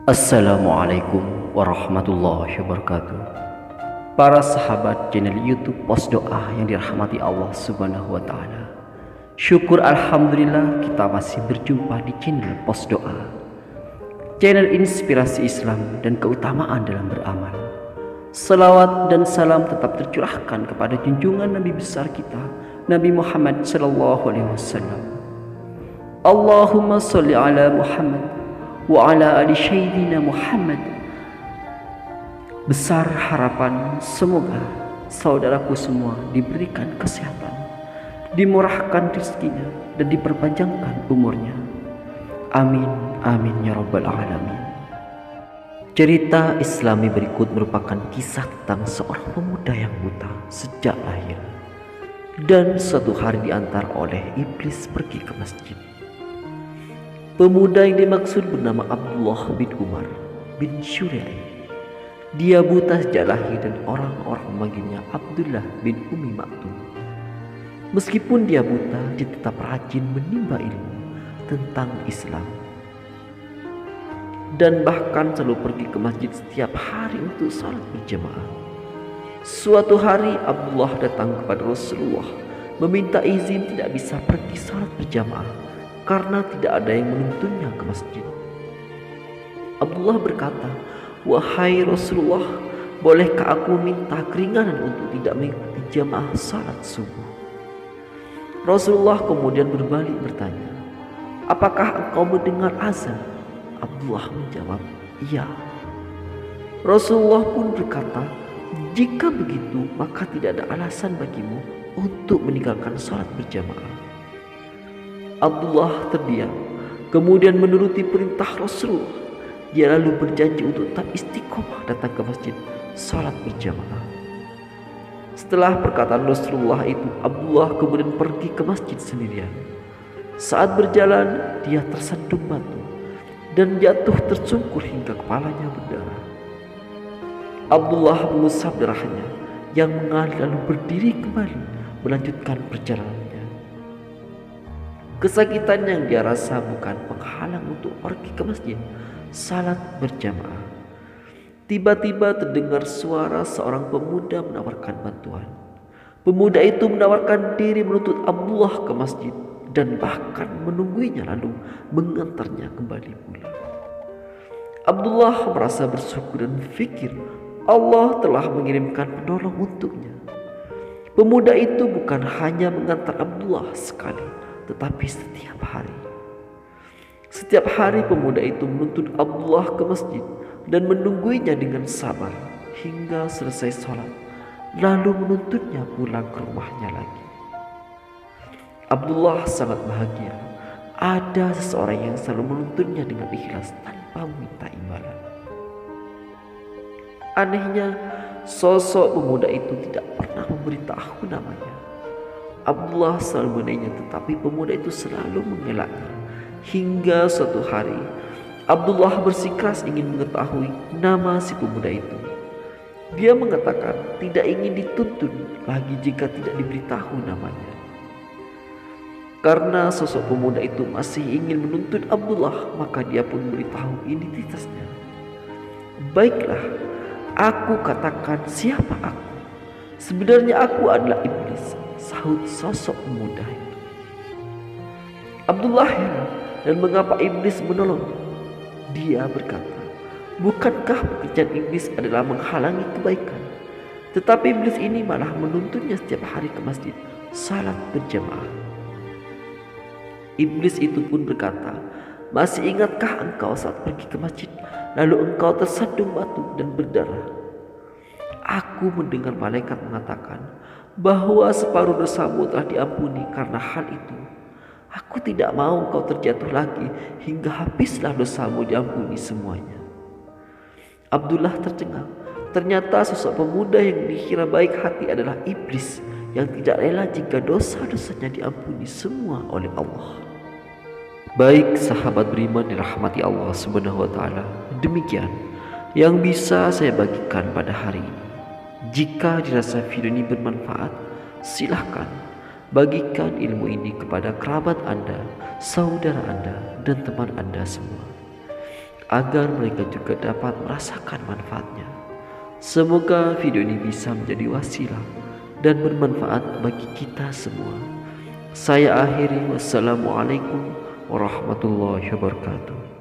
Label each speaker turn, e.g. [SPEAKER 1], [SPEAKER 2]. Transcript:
[SPEAKER 1] Assalamualaikum warahmatullahi wabarakatuh. Para sahabat channel YouTube Pos Doa yang dirahmati Allah Subhanahu wa taala. Syukur alhamdulillah kita masih berjumpa di channel Pos Doa. Channel inspirasi Islam dan keutamaan dalam beramal. Salawat dan salam tetap tercurahkan kepada junjungan Nabi besar kita, Nabi Muhammad sallallahu alaihi wasallam. Allahumma sholli ala Muhammad wa ala ali sayyidina Muhammad. Besar harapan semoga saudaraku semua diberikan kesehatan, dimurahkan rezekinya dan diperpanjangkan umurnya. Amin amin ya rabbal alamin. Cerita Islami berikut merupakan kisah tentang seorang pemuda yang buta sejak lahir dan suatu hari diantar oleh iblis pergi ke masjid. Pemuda yang dimaksud bernama Abdullah bin Umar bin Syuriai. Dia buta sejak lahir dan orang-orang memanggilnya Abdullah bin Umi Maktum. Meskipun dia buta, dia tetap rajin menimba ilmu tentang Islam. Dan bahkan selalu pergi ke masjid setiap hari untuk salat berjamaah. Suatu hari Abdullah datang kepada Rasulullah meminta izin tidak bisa pergi salat berjamaah karena tidak ada yang menuntunnya ke masjid. Abdullah berkata, "Wahai Rasulullah, bolehkah aku minta keringanan untuk tidak mengikuti jamaah salat subuh?" Rasulullah kemudian berbalik bertanya, "Apakah engkau mendengar azan?" Abdullah menjawab, "Iya." Rasulullah pun berkata, "Jika begitu, maka tidak ada alasan bagimu untuk meninggalkan salat berjamaah." Abdullah terdiam, kemudian menuruti perintah Rasulullah. Dia lalu berjanji untuk tetap istiqomah datang ke masjid salat berjamaah. Setelah perkataan Rasulullah itu, Abdullah kemudian pergi ke masjid sendirian. Saat berjalan, dia tersandung batu dan jatuh tersungkur hingga kepalanya berdarah. Abdullah mengusap darahnya yang mengalir lalu berdiri kembali melanjutkan perjalanannya. Kesakitan yang dia rasa bukan penghalang untuk pergi ke masjid salat berjamaah. Tiba-tiba terdengar suara seorang pemuda menawarkan bantuan. Pemuda itu menawarkan diri menuntut Abdullah ke masjid dan bahkan menungguinya lalu mengantarnya kembali pulang. Abdullah merasa bersyukur dan berpikir Allah telah mengirimkan penolong untuknya. Pemuda itu bukan hanya mengantar Abdullah sekali, tetapi setiap hari. Setiap hari pemuda itu menuntun Abdullah ke masjid dan menungguinya dengan sabar hingga selesai sholat, lalu menuntunnya pulang ke rumahnya lagi. Abdullah sangat bahagia. Ada seseorang yang selalu menuntunnya dengan ikhlas tanpa meminta imbalan. Anehnya, sosok pemuda itu tidak pernah memberitahu namanya. Abdullah selalu menanya, tetapi pemuda itu selalu mengelaknya. Hingga suatu hari Abdullah bersikeras ingin mengetahui nama si pemuda itu. Dia mengatakan tidak ingin dituntun lagi jika tidak diberitahu namanya. Karena sosok pemuda itu masih ingin menuntun Abdullah, maka dia pun memberitahu identitasnya. "Baiklah, aku katakan siapa aku. Sebenarnya aku adalah iblis," sahut sosok pemuda itu. Abdullah heran dan mengapa iblis menolongnya. Dia berkata, "Bukankah pekerjaan iblis adalah menghalangi kebaikan? Tetapi iblis ini malah menuntunnya setiap hari ke masjid salat berjamaah." Iblis itu pun berkata, "Masih ingatkah engkau saat pergi ke masjid lalu engkau tersandung batu dan berdarah? Aku mendengar malaikat mengatakan bahwa separuh dosamu telah diampuni. Karena hal itu, aku tidak mau engkau terjatuh lagi hingga habislah dosamu diampuni semuanya." Abdullah tercengang. Ternyata sosok pemuda yang dikira baik hati adalah iblis yang tidak rela jika dosa-dosanya diampuni semua oleh Allah. Baik sahabat beriman dirahmati Allah Subhanahu wa taala, demikian yang bisa saya bagikan pada hari ini. Jika dirasa video ini bermanfaat, silahkan bagikan ilmu ini kepada kerabat Anda, saudara Anda, dan teman Anda semua. agar mereka juga dapat merasakan manfaatnya. Semoga video ini bisa menjadi wasilah dan bermanfaat bagi kita semua. Saya akhiri, wassalamualaikum warahmatullahi wabarakatuh.